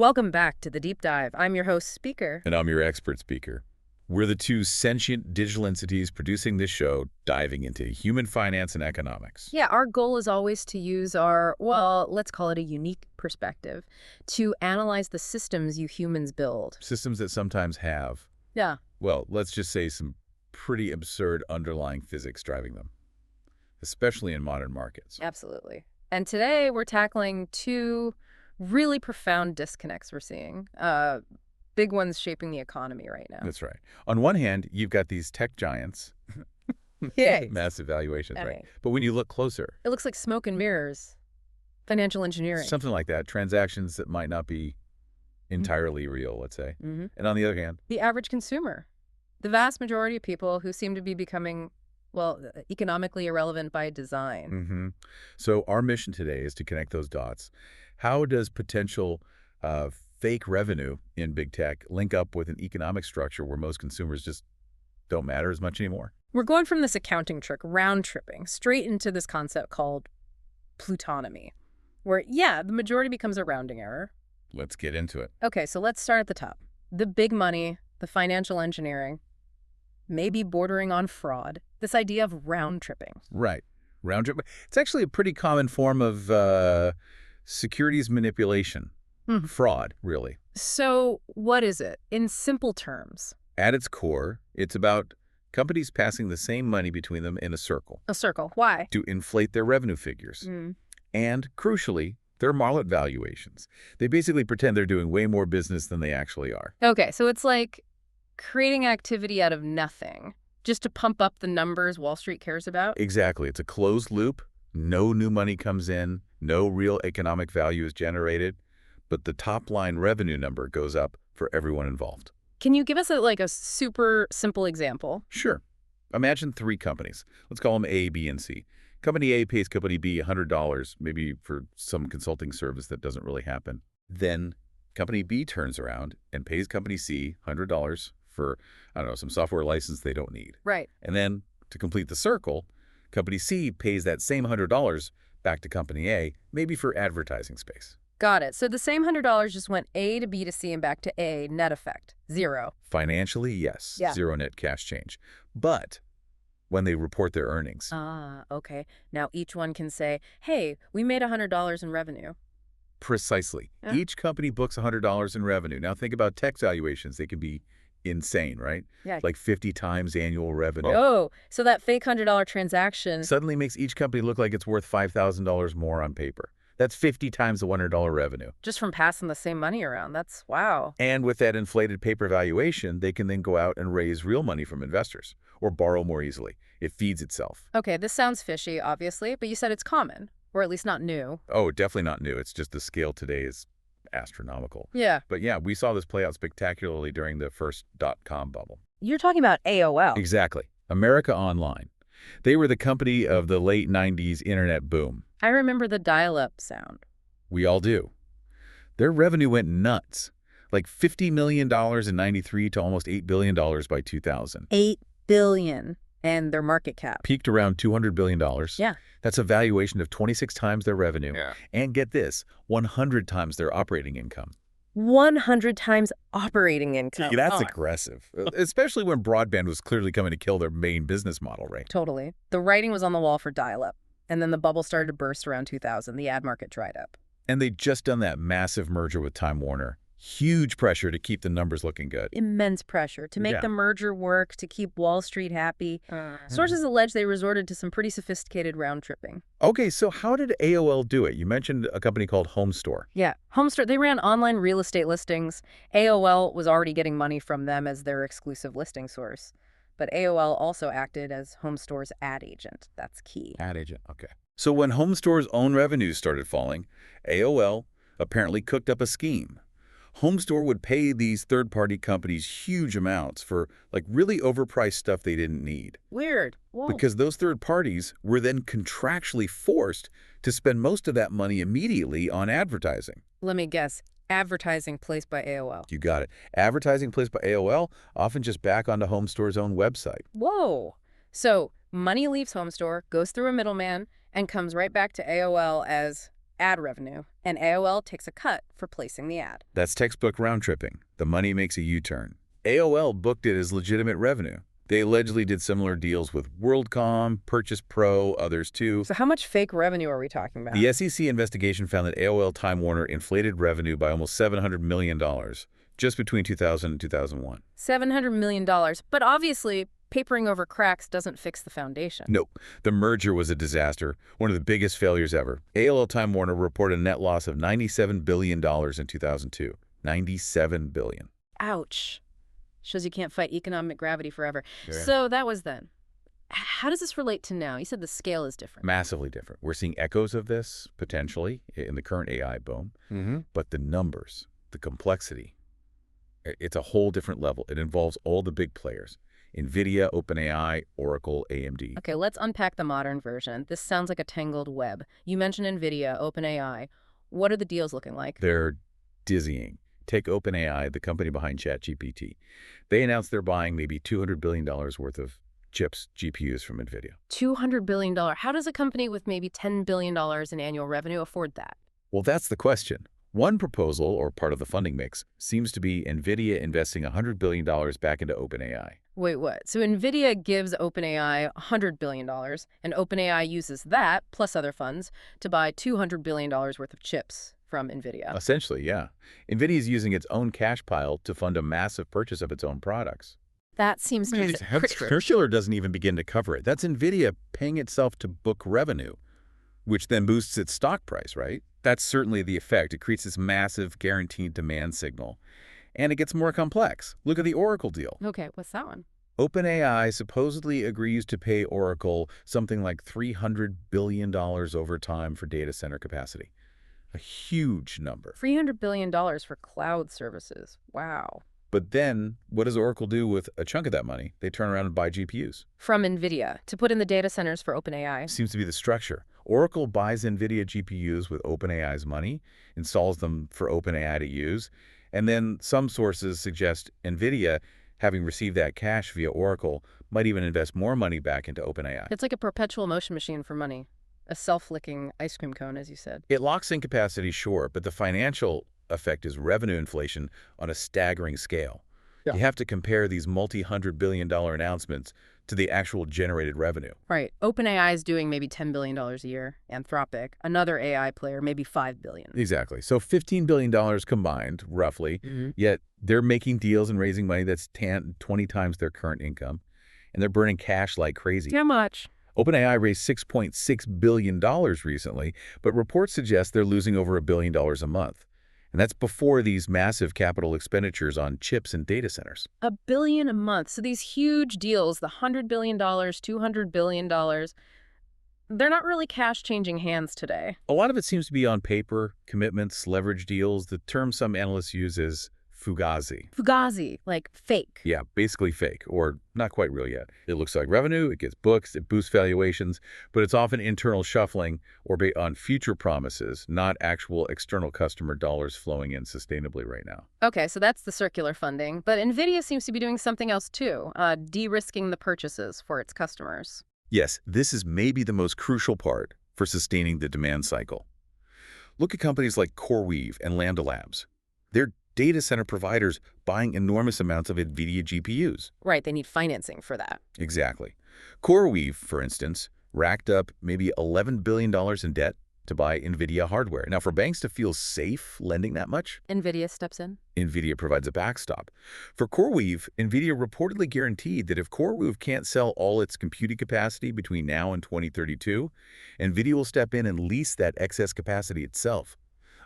Welcome back to the Deep Dive. I'm your host, Speaker. And I'm your expert speaker. We're the two sentient digital entities producing this show, diving into human finance and economics. Yeah, our goal is always to use our, well, let's call it a unique perspective, to analyze the systems you humans build. Systems that sometimes have, Yeah. well, let's just say some pretty absurd underlying physics driving them, especially in modern markets. Absolutely. And today we're tackling two really profound disconnects we're seeing. Big ones shaping the economy right now. That's right. On one hand, you've got these tech giants, Yeah. massive valuations, right? Right. But when you look closer, It looks like smoke and mirrors. Financial engineering. something like that, transactions that might not be entirely real, let's say. Mm-hmm. And on the other hand, The average consumer. The vast majority of people who seem to be becoming, well, economically irrelevant by design. So our mission today is to connect those dots. How does potential fake revenue in big tech link up with an economic structure where most consumers just don't matter as much anymore? We're going from this accounting trick, round-tripping, straight into this concept called plutonomy, where, yeah, the majority becomes a rounding error. Let's get into it. Okay, so let's start at the top. The big money, the financial engineering, maybe bordering on fraud, this idea of round-tripping. Right. Round trip. It's actually a pretty common form of securities manipulation. Fraud, really. So what is it? In simple terms. At its core, it's about companies passing the same money between them in a circle A circle. Why? to inflate their revenue figures. And, crucially, their market valuations. They basically pretend they're doing way more business than they actually are. Okay, so it's like creating activity out of nothing, just to pump up the numbers Wall Street cares about? Exactly. It's a closed loop. No new money comes in. No real economic value is generated. But the top-line revenue number goes up for everyone involved. Can you give us a super simple example? Sure. Imagine three companies. Let's call them A, B, and C. Company A pays Company B $100, maybe for some consulting service that doesn't really happen. Then Company B turns around and pays Company C $100 for, I don't know, some software license they don't need. Right. And then, to complete the circle, Company C pays that same $100 back to Company A, maybe for advertising space. Got it. So the same $100 just went A to B to C and back to A, net effect, zero. Financially, yes, Yeah. zero net cash change. But when they report their earnings, Ah, okay. Now each one can say, hey, we made $100 in revenue. precisely, Yeah. each company books $100 in revenue. Now think about tech valuations. They can be insane, right? Yeah. Like 50 times annual revenue. Oh, so that fake $100 transaction. Suddenly makes each company look like it's worth $5,000 more on paper. That's 50 times the $100 revenue. Just from passing the same money around. That's wow. And with that inflated paper valuation, they can then go out and raise real money from investors or borrow more easily. It feeds itself. Okay, this sounds fishy, obviously, but you said it's common, or at least not new. Oh, definitely not new. It's just the scale today is astronomical. Yeah. But yeah, we saw this play out spectacularly during the first .com bubble. You're talking about AOL. Exactly. America Online. They were the company of the late 90s internet boom. I remember the dial-up sound. We all do. Their revenue went nuts. Like $50 million in 93 to almost $8 billion by 2000. $8 billion. And their market cap. Peaked around $200 billion. Yeah. That's a valuation of 26 times their revenue. Yeah. And get this, 100 times their operating income. 100 times operating income. That's Oh, aggressive, especially when broadband was clearly coming to kill their main business model, right? Totally. The writing was on the wall for dial-up. And then the bubble started to burst around 2000. The ad market dried up. And they'd just done that massive merger with Time Warner. Huge pressure to keep the numbers looking good. Immense pressure to make Yeah. the merger work, to keep Wall Street happy. Sources allege they resorted to some pretty sophisticated round-tripping. Okay, so how did AOL do it? You mentioned a company called Homestore. Yeah. Homestore, they ran online real estate listings. AOL was already getting money from them as their exclusive listing source. But AOL also acted as Homestore's ad agent. That's key. Ad agent, okay. So when Homestore's own revenues started falling, AOL apparently cooked up a scheme. Homestore would pay these third-party companies huge amounts for, like, really overpriced stuff they didn't need. Weird. Whoa. Because those third parties were then contractually forced to spend most of that money immediately on advertising. Let me guess. Advertising placed by AOL. You got it. Advertising placed by AOL, often just back onto Homestore's own website. Whoa. So money leaves Homestore, goes through a middleman, and comes right back to AOL as ad revenue, and AOL takes a cut for placing the ad. That's textbook round-tripping. The money makes a U-turn. AOL booked it as legitimate revenue. They allegedly did similar deals with WorldCom, Purchase Pro, others too. So how much fake revenue are we talking about? The SEC investigation found that AOL Time Warner inflated revenue by almost $700 million just between 2000 and 2001. $700 million. But obviously, papering over cracks doesn't fix the foundation. No, the merger was a disaster, one of the biggest failures ever. AOL Time Warner reported a net loss of $97 billion in 2002. $97 billion. Ouch. Shows you can't fight economic gravity forever. Yeah. So that was then. How does this relate to now? You said the scale is different. Massively different. We're seeing echoes of this, potentially, in the current AI boom. But the numbers, the complexity, it's a whole different level. It involves all the big players. NVIDIA, OpenAI, Oracle, AMD. Okay, let's unpack the modern version. This sounds like a tangled web. You mentioned NVIDIA, OpenAI. What are the deals looking like? They're dizzying. Take OpenAI, the company behind ChatGPT. They announced they're buying maybe $200 billion worth of chips, GPUs from NVIDIA. $200 billion. How does a company with maybe $10 billion in annual revenue afford that? Well, that's the question. One proposal, or part of the funding mix, seems to be NVIDIA investing $100 billion back into OpenAI. Wait, what? So NVIDIA gives OpenAI $100 billion, and OpenAI uses that, plus other funds, to buy $200 billion worth of chips from NVIDIA. Essentially, yeah. NVIDIA is using its own cash pile to fund a massive purchase of its own products. That seems Circular doesn't even begin to cover it. That's NVIDIA paying itself to book revenue, which then boosts its stock price, right? That's certainly the effect. It creates this massive guaranteed demand signal. And it gets more complex. Look at the Oracle deal. Okay, what's that one? OpenAI supposedly agrees to pay Oracle something like $300 billion over time for data center capacity. A huge number. $300 billion for cloud services. Wow. But then, what does Oracle do with a chunk of that money? They turn around and buy GPUs. From NVIDIA, to put in the data centers for OpenAI. Seems to be the structure. Oracle buys NVIDIA GPUs with OpenAI's money, installs them for OpenAI to use, and then some sources suggest NVIDIA, having received that cash via Oracle, might even invest more money back into OpenAI. It's like a perpetual motion machine for money. A self-licking ice cream cone, as you said. It locks in capacity, sure, but the financial effect is revenue inflation on a staggering scale. Yeah. You have to compare these multi-hundred-billion-dollar announcements to the actual generated revenue. Right. OpenAI is doing maybe $10 billion a year. Anthropic, another AI player, maybe $5 billion. Exactly. So $15 billion combined, roughly, yet they're making deals and raising money that's 20 times their current income, and they're burning cash like crazy. How much? OpenAI raised $6.6 billion recently, but reports suggest they're losing over $1 billion a month. And that's before these massive capital expenditures on chips and data centers. $1 billion a month. So these huge deals, the $100 billion, $200 billion, they're not really cash changing hands today. A lot of it seems to be on paper, commitments, leverage deals. The term some analysts use is fugazi. Fugazi, like fake. Yeah, basically fake, or not quite real yet. It looks like revenue, it gets booked, it boosts valuations, but it's often internal shuffling or based on future promises, not actual external customer dollars flowing in sustainably right now. Okay, so that's the circular funding. But NVIDIA seems to be doing something else too, de-risking the purchases for its customers. Yes, this is maybe the most crucial part for sustaining the demand cycle. Look at companies like CoreWeave and Lambda Labs. They're data center providers buying enormous amounts of NVIDIA GPUs. Right, they need financing for that. Exactly. CoreWeave, for instance, racked up maybe $11 billion in debt to buy NVIDIA hardware. Now, for banks to feel safe lending that much, NVIDIA steps in. NVIDIA provides a backstop. For CoreWeave, NVIDIA reportedly guaranteed that if CoreWeave can't sell all its computing capacity between now and 2032, NVIDIA will step in and lease that excess capacity itself,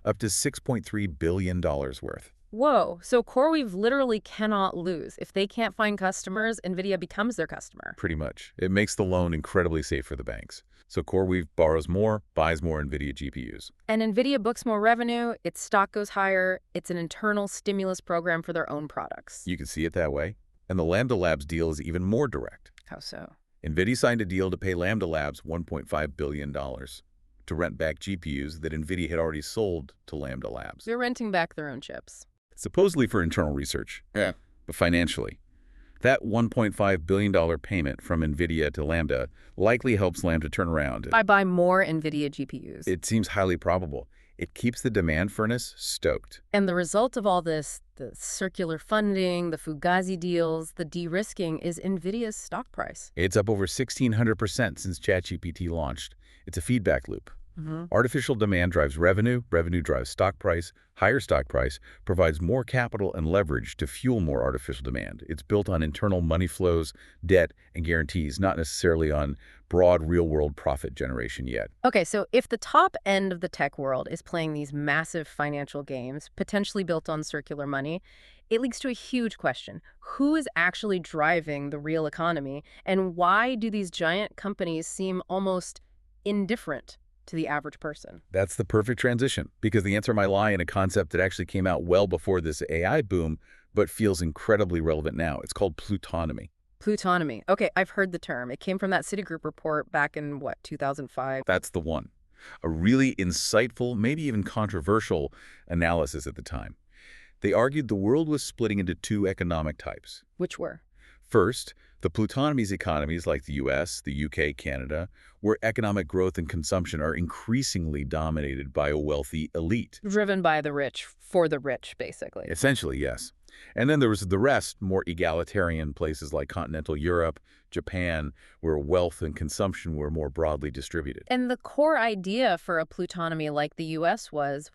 up to $6.3 billion worth. Whoa, so CoreWeave literally cannot lose. If they can't find customers, NVIDIA becomes their customer. Pretty much. It makes the loan incredibly safe for the banks. So CoreWeave borrows more, buys more NVIDIA GPUs. And NVIDIA books more revenue, its stock goes higher, it's an internal stimulus program for their own products. You can see it that way. And the Lambda Labs deal is even more direct. How so? NVIDIA signed a deal to pay Lambda Labs $1.5 billion to rent back GPUs that NVIDIA had already sold to Lambda Labs. They're renting back their own chips. Supposedly for internal research. Yeah. But financially, That $1.5 billion payment from NVIDIA to Lambda likely helps Lambda turn around. I buy more NVIDIA GPUs. It seems highly probable. It keeps the demand furnace stoked. And the result of all this, the circular funding, the Fugazi deals, the de-risking, is NVIDIA's stock price. It's up over 1,600% since ChatGPT launched. It's a feedback loop. Artificial demand drives revenue, revenue drives stock price, higher stock price provides more capital and leverage to fuel more artificial demand. It's built on internal money flows, debt, and guarantees, not necessarily on broad real-world profit generation yet. Okay, so if the top end of the tech world is playing these massive financial games, potentially built on circular money, it leads to a huge question. Who is actually driving the real economy, and why do these giant companies seem almost indifferent to the average person? That's the perfect transition, because the answer might lie in a concept that actually came out well before this AI boom, but feels incredibly relevant now. It's called plutonomy. Plutonomy. Okay, I've heard the term. It came from that Citigroup report back in, 2005? That's the one. A really insightful, maybe even controversial analysis at the time. They argued the world was splitting into two economic types. Which were? First, the plutonomy's economies like the US, the UK, Canada, where economic growth and consumption are increasingly dominated by a wealthy elite. Driven by the rich, for the rich, basically. Essentially, yes. And then there was the rest, more egalitarian places like continental Europe, Japan, where wealth and consumption were more broadly distributed. And the core idea for a plutonomy like the U.S. was,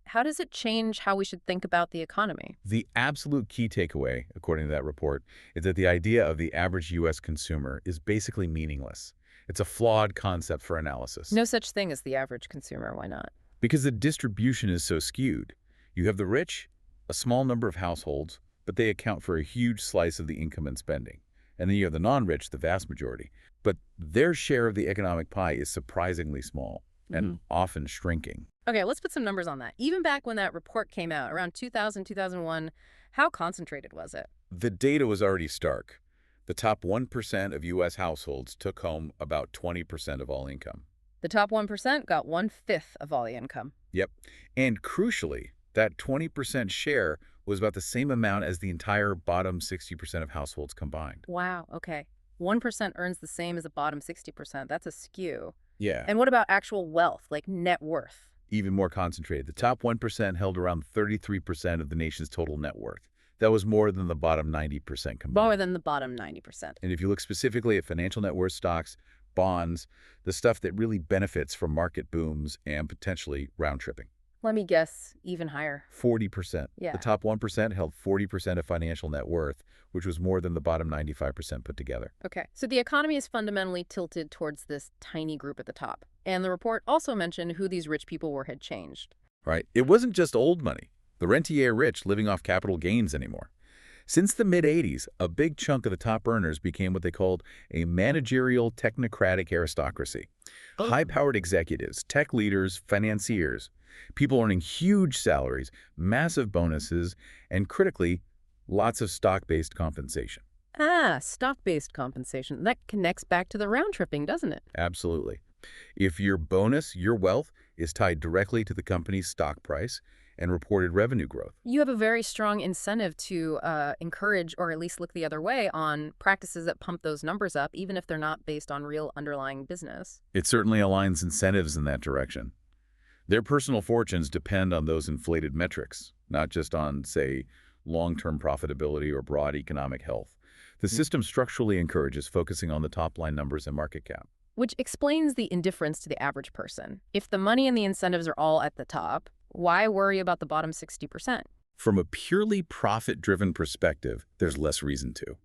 how does it change how we should think about the economy? The absolute key takeaway, according to that report, is that the idea of the average U.S. consumer is basically meaningless. It's a flawed concept for analysis. No such thing as the average consumer. Why not? Because the distribution is so skewed. You have the rich, a small number of households, but they account for a huge slice of the income and spending. And then you have the non-rich, the vast majority. But their share of the economic pie is surprisingly small and often shrinking. Okay, let's put some numbers on that. Even back when that report came out, around 2000, 2001, how concentrated was it? The data was already stark. The top 1% of U.S. households took home about 20% of all income. The top 1% got 1/5 of all the income. Yep. And crucially, that 20% share was about the same amount as the entire bottom 60% of households combined. Wow, okay. 1% earns the same as the bottom 60%. That's a skew. Yeah. And what about actual wealth, like net worth? Even more concentrated. The top 1% held around 33% of the nation's total net worth. That was more than the bottom 90% combined. More than the bottom 90%. And if you look specifically at financial net worth stocks, bonds, the stuff that really benefits from market booms and potentially round-tripping. Let me guess, even higher. 40%. Yeah. The top 1% held 40% of financial net worth, which was more than the bottom 95% put together. Okay, so the economy is fundamentally tilted towards this tiny group at the top. And the report also mentioned who these rich people were had changed. Right? It wasn't just old money, the rentier rich living off capital gains anymore. Since the mid-'80s, a big chunk of the top earners became what they called a managerial technocratic aristocracy. High-powered executives, tech leaders, financiers, people earning huge salaries, massive bonuses, and critically, lots of stock-based compensation. Ah, stock-based compensation. That connects back to the round-tripping, doesn't it? Absolutely. If your bonus, your wealth, is tied directly to the company's stock price and reported revenue growth. You have a very strong incentive to encourage or at least look the other way on practices that pump those numbers up, even if they're not based on real underlying business. It certainly aligns incentives in that direction. Their personal fortunes depend on those inflated metrics, not just on, say, long-term profitability or broad economic health. The system structurally encourages focusing on the top-line numbers and market cap. Which explains the indifference to the average person. If the money and the incentives are all at the top, why worry about the bottom 60%? From a purely profit-driven perspective, there's less reason to.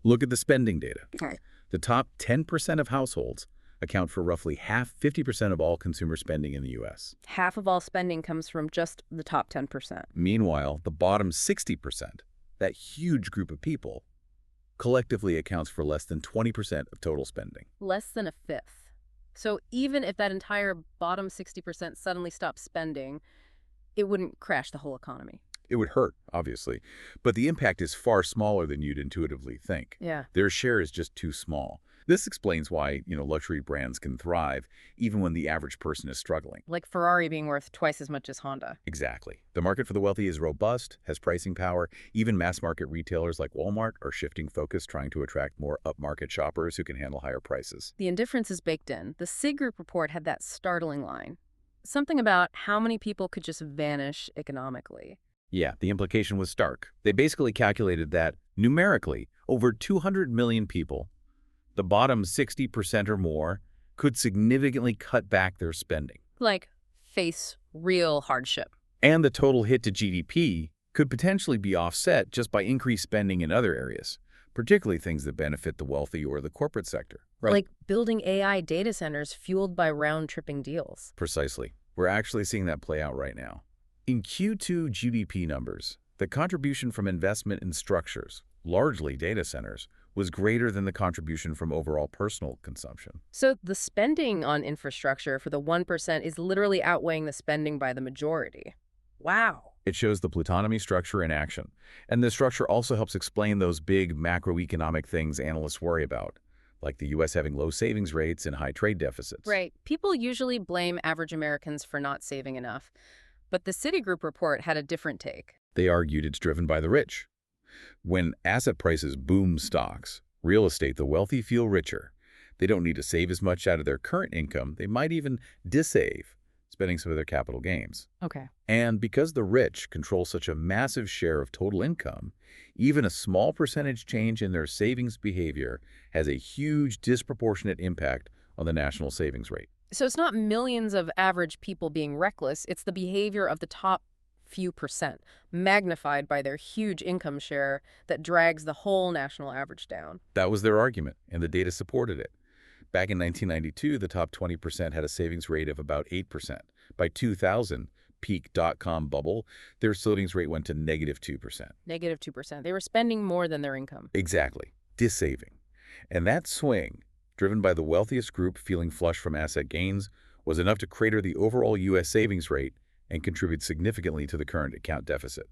Look at the spending data. Okay. The top 10% of households account for roughly 50% of all consumer spending in the U.S. Half of all spending comes from just the top 10%. Meanwhile, the bottom 60%, that huge group of people, collectively accounts for less than 20% of total spending. Less than a fifth. So even if that entire bottom 60% suddenly stopped spending, it wouldn't crash the whole economy. It would hurt, obviously, but the impact is far smaller than you'd intuitively think. Yeah. Their share is just too small. This explains why, luxury brands can thrive even when the average person is struggling. Like Ferrari being worth twice as much as Honda. Exactly. The market for the wealthy is robust, has pricing power. Even mass-market retailers like Walmart are shifting focus, trying to attract more upmarket shoppers who can handle higher prices. The indifference is baked in. The Citigroup report had that startling line. Something about how many people could just vanish economically. Yeah, the implication was stark. They basically calculated that, numerically, over 200 million people, the bottom 60% or more, could significantly cut back their spending. Like, face real hardship. And the total hit to GDP could potentially be offset just by increased spending in other areas, particularly things that benefit the wealthy or the corporate sector. Right? Like building AI data centers fueled by round-tripping deals. Precisely. We're actually seeing that play out right now. In Q2 GDP numbers, the contribution from investment in structures, largely data centers, was greater than the contribution from overall personal consumption. So the spending on infrastructure for the 1% is literally outweighing the spending by the majority. Wow. It shows the plutonomy structure in action. And this structure also helps explain those big macroeconomic things analysts worry about, like the U.S. having low savings rates and high trade deficits. Right. People usually blame average Americans for not saving enough. But the Citigroup report had a different take. They argued it's driven by the rich. When asset prices boom stocks, real estate, the wealthy feel richer. They don't need to save as much out of their current income. They might even dissave, spending some of their capital gains. Okay. And because the rich control such a massive share of total income, even a small percentage change in their savings behavior has a huge disproportionate impact on the national savings rate. So it's not millions of average people being reckless. It's the behavior of the top few percent, magnified by their huge income share that drags the whole national average down. That was their argument, and the data supported it. Back in 1992, the top 20% had a savings rate of about 8%. By 2000, peak dot-com bubble, their savings rate went to -2%. -2%. They were spending more than their income. Exactly. Dissaving. And that swing, driven by the wealthiest group feeling flush from asset gains, was enough to crater the overall U.S. savings rate and contribute significantly to the current account deficit.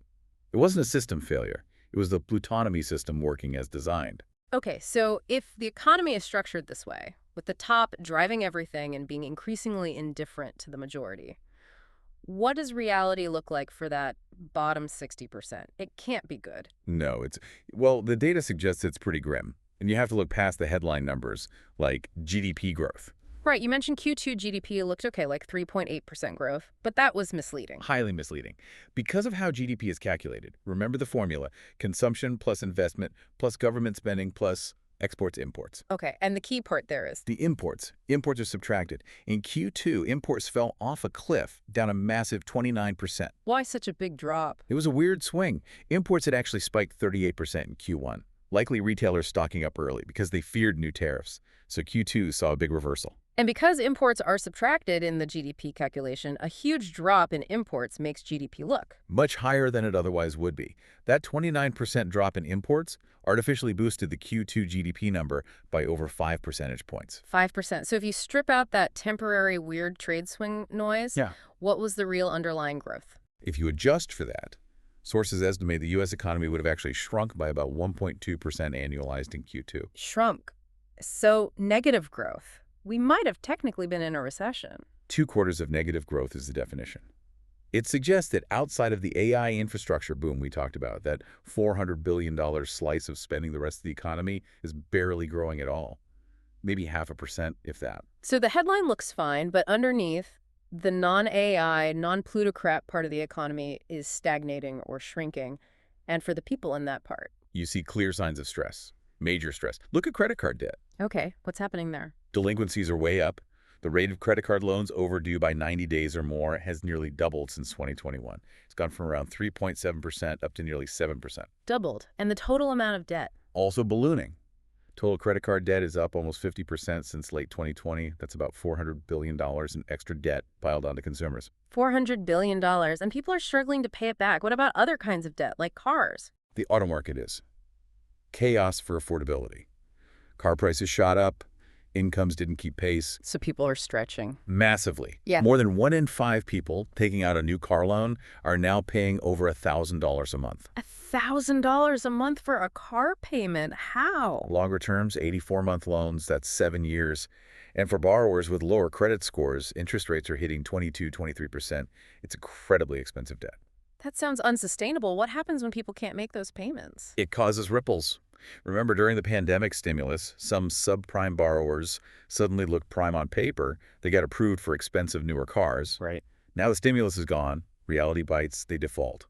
It wasn't a system failure. It was the plutonomy system working as designed. Okay, so if the economy is structured this way, with the top driving everything and being increasingly indifferent to the majority, what does reality look like for that bottom 60%? It can't be good. No, well, the data suggests it's pretty grim. And you have to look past the headline numbers, like GDP growth. Right, you mentioned Q2 GDP looked okay, like 3.8% growth, but that was misleading. Highly misleading. Because of how GDP is calculated, remember the formula: consumption plus investment plus government spending plus exports, imports. Okay, and the key part there is The imports. Imports are subtracted. In Q2, imports fell off a cliff, down a massive 29%. why such a big drop? It was a weird swing. Imports had actually spiked 38% in Q1. Likely retailers stocking up early because they feared new tariffs. So Q2 saw a big reversal. And because imports are subtracted in the GDP calculation, a huge drop in imports makes GDP look Much higher than it otherwise would be. That 29% drop in imports artificially boosted the Q2 GDP number by over 5 percentage points. 5%. So if you strip out that temporary weird trade swing noise, Yeah. what was the real underlying growth? If you adjust for that, sources estimate the U.S. economy would have actually shrunk by about 1.2% annualized in Q2. Shrunk. So negative growth. We might have technically been in a recession. 2 quarters of negative growth is the definition. It suggests that outside of the AI infrastructure boom we talked about, that $400 billion slice of spending the rest of the economy is barely growing at all. Maybe 0.5%, if that. So the headline looks fine, but underneath, the non-AI, non-plutocrat part of the economy is stagnating or shrinking. And for the people in that part. You see clear signs of stress, major stress. Look at credit card debt. Okay, what's happening there? Delinquencies are way up. The rate of credit card loans overdue by 90 days or more has nearly doubled since 2021. It's gone from around 3.7% up to nearly 7%. Doubled. And the total amount of debt. Also ballooning. Total credit card debt is up almost 50% since late 2020. That's about $400 billion in extra debt piled onto consumers. $400 billion, and people are struggling to pay it back. What about other kinds of debt, like cars? The auto market is chaos for affordability. Car prices shot up. Incomes didn't keep pace. So people are stretching. Massively. Yeah. More than 1 in 5 people taking out a new car loan are now paying over $1,000 a month. $1,000 a month for a car payment? How? Longer terms, 84-month loans, that's 7 years. And for borrowers with lower credit scores, interest rates are hitting 22, 23%. It's incredibly expensive debt. That sounds unsustainable. What happens when people can't make those payments? It causes ripples. Remember, during the pandemic stimulus, some subprime borrowers suddenly looked prime on paper. They got approved for expensive newer cars. Right. Now the stimulus is gone. Reality bites. They default.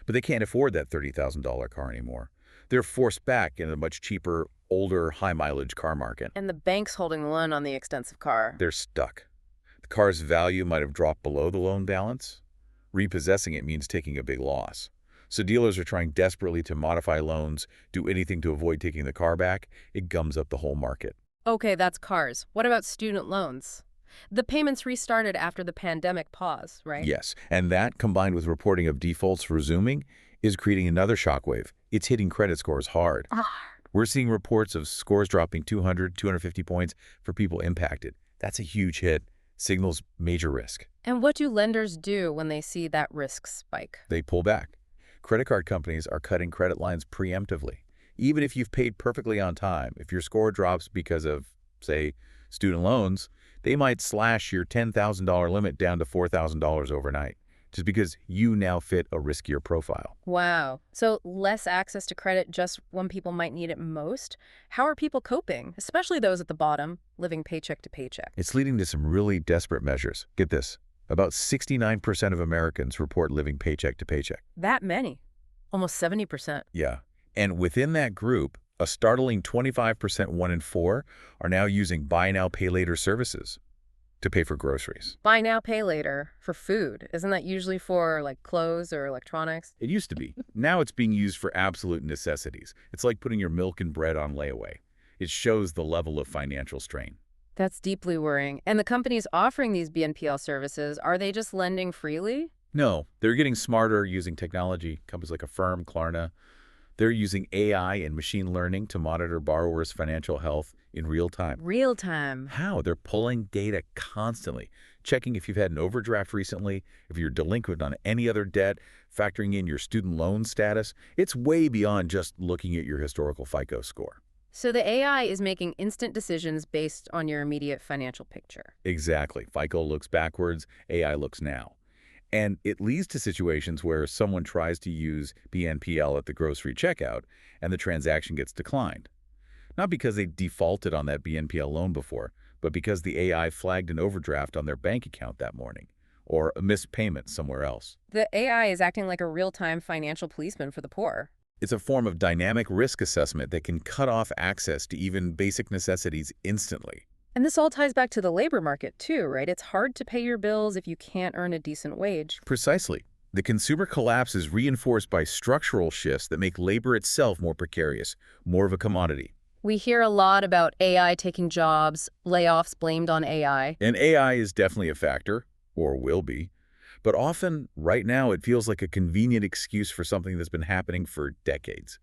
But they can't afford that $30,000 car anymore. They're forced back into a much cheaper, older, high-mileage car market. And the bank's holding the loan on the expensive car. They're stuck. The car's value might have dropped below the loan balance. Repossessing it means taking a big loss. So dealers are trying desperately to modify loans, do anything to avoid taking the car back. It gums up the whole market. Okay, that's cars. What about student loans? The payments restarted after the pandemic pause, right? Yes, and that, combined with reporting of defaults resuming, is creating another shockwave. It's hitting credit scores hard. We're seeing reports of scores dropping 200, 250 points for people impacted. That's a huge hit. Signals major risk. And what do lenders do when they see that risk spike? They pull back. Credit card companies are cutting credit lines preemptively. Even if you've paid perfectly on time, if your score drops because of, say, student loans, they might slash your $10,000 limit down to $4,000 overnight, just because you now fit a riskier profile. Wow. So less access to credit just when people might need it most? How are people coping, especially those at the bottom, living paycheck to paycheck? It's leading to some really desperate measures. Get this. About 69% of Americans report living paycheck to paycheck. That many. Almost 70%. Yeah. And within that group, a startling 25%, 1 in 4, are now using buy now, pay later services to pay for groceries. Buy now, pay later for food. Isn't that usually for like clothes or electronics? It used to be. Now it's being used for absolute necessities. It's like putting your milk and bread on layaway. It shows the level of financial strain. That's deeply worrying. And the companies offering these BNPL services, are they just lending freely? No, they're getting smarter using technology. Companies like Affirm, Klarna, they're using AI and machine learning to monitor borrowers' financial health in real time. Real time. How? They're pulling data constantly, checking if you've had an overdraft recently, if you're delinquent on any other debt, factoring in your student loan status. It's way beyond just looking at your historical FICO score. So the AI is making instant decisions based on your immediate financial picture. Exactly. FICO looks backwards, AI looks now. And it leads to situations where someone tries to use BNPL at the grocery checkout and the transaction gets declined. Not because they defaulted on that BNPL loan before, but because the AI flagged an overdraft on their bank account that morning or a missed payment somewhere else. The AI is acting like a real-time financial policeman for the poor. It's a form of dynamic risk assessment that can cut off access to even basic necessities instantly. And this all ties back to the labor market too, right? It's hard to pay your bills if you can't earn a decent wage. Precisely. The consumer collapse is reinforced by structural shifts that make labor itself more precarious, more of a commodity. We hear a lot about AI taking jobs, layoffs blamed on AI. And AI is definitely a factor, or will be. But often, right now, it feels like a convenient excuse for something that's been happening for decades.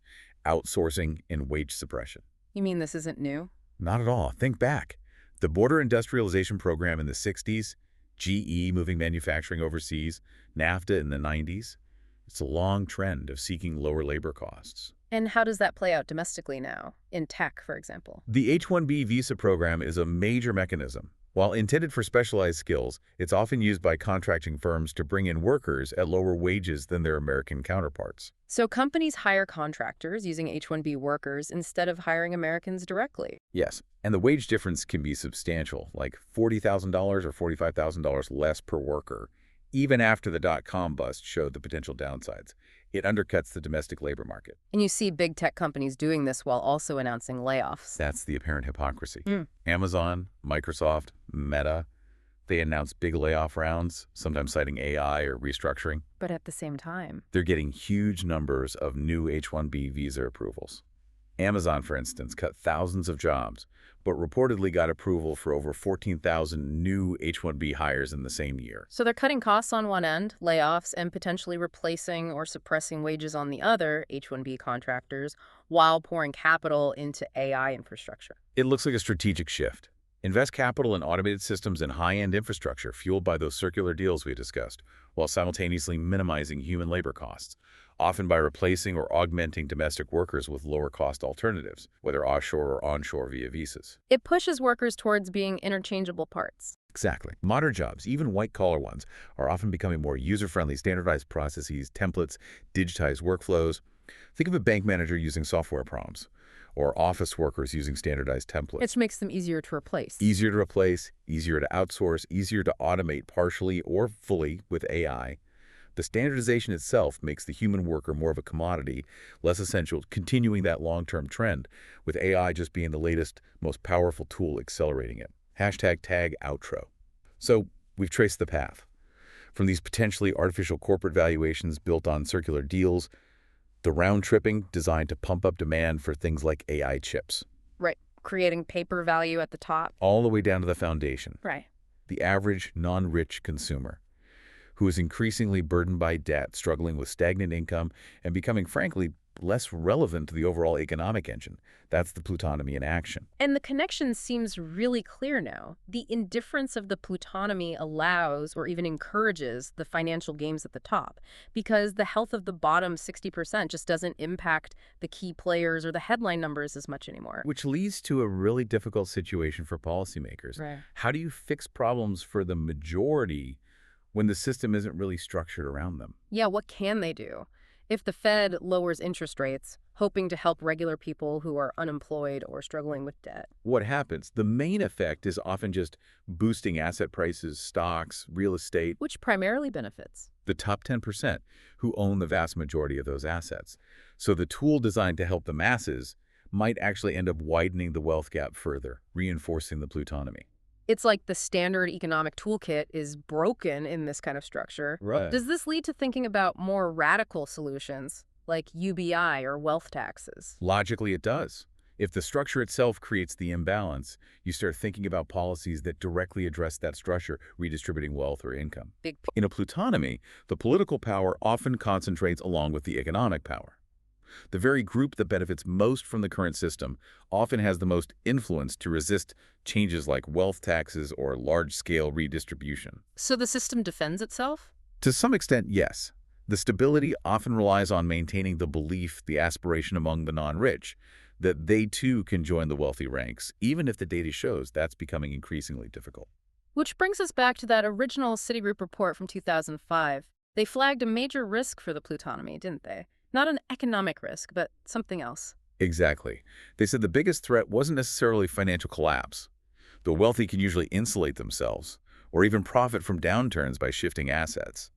Outsourcing and wage suppression. You mean this isn't new? Not at all. Think back. The border industrialization program in the 60s, GE moving manufacturing overseas, NAFTA in the 90s. It's a long trend of seeking lower labor costs. And how does that play out domestically now, in tech, for example? The H-1B visa program is a major mechanism. While intended for specialized skills, it's often used by contracting firms to bring in workers at lower wages than their American counterparts. So companies hire contractors using H-1B workers instead of hiring Americans directly. Yes, and the wage difference can be substantial, like $40,000 or $45,000 less per worker, even after the dot-com bust showed the potential downsides. It undercuts the domestic labor market. And you see big tech companies doing this while also announcing layoffs. That's the apparent hypocrisy. Amazon, Microsoft, Meta, they announce big layoff rounds, sometimes citing AI or restructuring. But at the same time, They're getting huge numbers of new H-1B visa approvals. Amazon, for instance, cut thousands of jobs, but reportedly got approval for over 14,000 new H-1B hires in the same year. so they're cutting costs on one end, layoffs, and potentially replacing or suppressing wages on the other, H-1B contractors, while pouring capital into AI infrastructure. It looks like a strategic shift. Invest capital in automated systems and high-end infrastructure fueled by those circular deals we discussed, while simultaneously minimizing human labor costs, often by replacing or augmenting domestic workers with lower-cost alternatives, whether offshore or onshore via visas. It pushes workers towards being interchangeable parts. Exactly. Modern jobs, even white-collar ones, are often becoming more user-friendly, standardized processes, templates, digitized workflows. Think of a bank manager using software prompts, or office workers using standardized templates. Which makes them easier to replace. Easier to replace, easier to outsource, easier to automate partially or fully with AI. The standardization itself makes the human worker more of a commodity, less essential, continuing that long-term trend, with AI just being the latest, most powerful tool accelerating it. #tag outro. So we've traced the path. From these potentially artificial corporate valuations built on circular deals, the round-tripping designed to pump up demand for things like AI chips, Right. Creating paper value at the top. all the way down to the foundation, Right. the average non-rich consumer, who is increasingly burdened by debt, struggling with stagnant income, and becoming, frankly, less relevant to the overall economic engine. That's the plutonomy in action. And the connection seems really clear now. The indifference of the plutonomy allows or even encourages the financial games at the top, because the health of the bottom 60% just doesn't impact the key players or the headline numbers as much anymore. Which leads to a really difficult situation for policymakers. Right. How do you fix problems for the majority when the system isn't really structured around them? Yeah, what can they do? If the Fed lowers interest rates, hoping to help regular people who are unemployed or struggling with debt. What happens? The main effect is often just boosting asset prices, stocks, real estate, Which primarily benefits. the top 10% who own the vast majority of those assets. So the tool designed to help the masses might actually end up widening the wealth gap further, reinforcing the plutonomy. It's like the standard economic toolkit is broken in this kind of structure. Right. Does this lead to thinking about more radical solutions, like UBI or wealth taxes? Logically, it does. If the structure itself creates the imbalance, you start thinking about policies that directly address that structure, redistributing wealth or income. Big In a plutonomy, the political power often concentrates along with the economic power. The very group that benefits most from the current system often has the most influence to resist changes like wealth taxes or large-scale redistribution. So the system defends itself? To some extent, yes. The stability often relies on maintaining the belief, the aspiration among the non-rich, that they too can join the wealthy ranks, even if the data shows that's becoming increasingly difficult. Which brings us back to that original Citigroup report from 2005. They flagged a major risk for the plutonomy, didn't they? Not an economic risk, but something else. Exactly. They said the biggest threat wasn't necessarily financial collapse. The wealthy can usually insulate themselves, or even profit from downturns by shifting assets.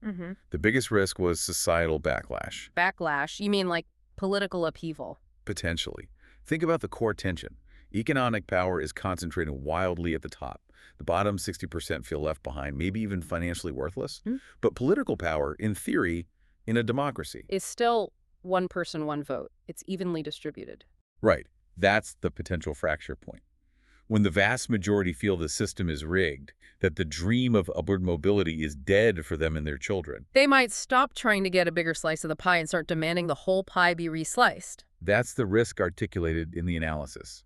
The biggest risk was societal backlash. Backlash? You mean like political upheaval? Potentially. Think about the core tension. Economic power is concentrated wildly at the top. The bottom 60% feel left behind, maybe even financially worthless. But political power, in theory, in a democracy. Is still one person, one vote. It's evenly distributed. Right. That's the potential fracture point. When the vast majority feel the system is rigged, that the dream of upward mobility is dead for them and their children. They might stop trying to get a bigger slice of the pie and start demanding the whole pie be resliced. That's the risk articulated in the analysis.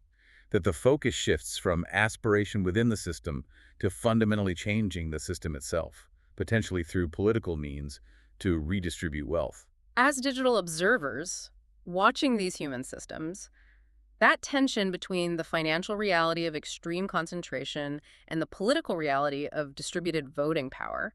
That the focus shifts from aspiration within the system to fundamentally changing the system itself, potentially through political means to redistribute wealth. As digital observers, watching these human systems, that tension between the financial reality of extreme concentration and the political reality of distributed voting power,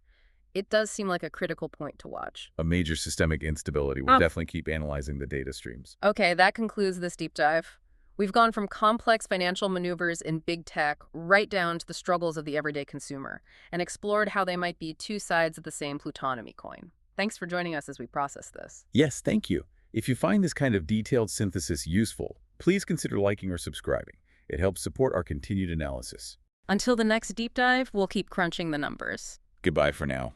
it does seem like a critical point to watch. A major systemic instability. We'll definitely keep analyzing the data streams. Okay, that concludes this deep dive. We've gone from complex financial maneuvers in big tech right down to the struggles of the everyday consumer and explored how they might be two sides of the same plutonomy coin. Thanks for joining us as we process this. Yes, thank you. If you find this kind of detailed synthesis useful, please consider liking or subscribing. It helps support our continued analysis. Until the next deep dive, we'll keep crunching the numbers. Goodbye for now.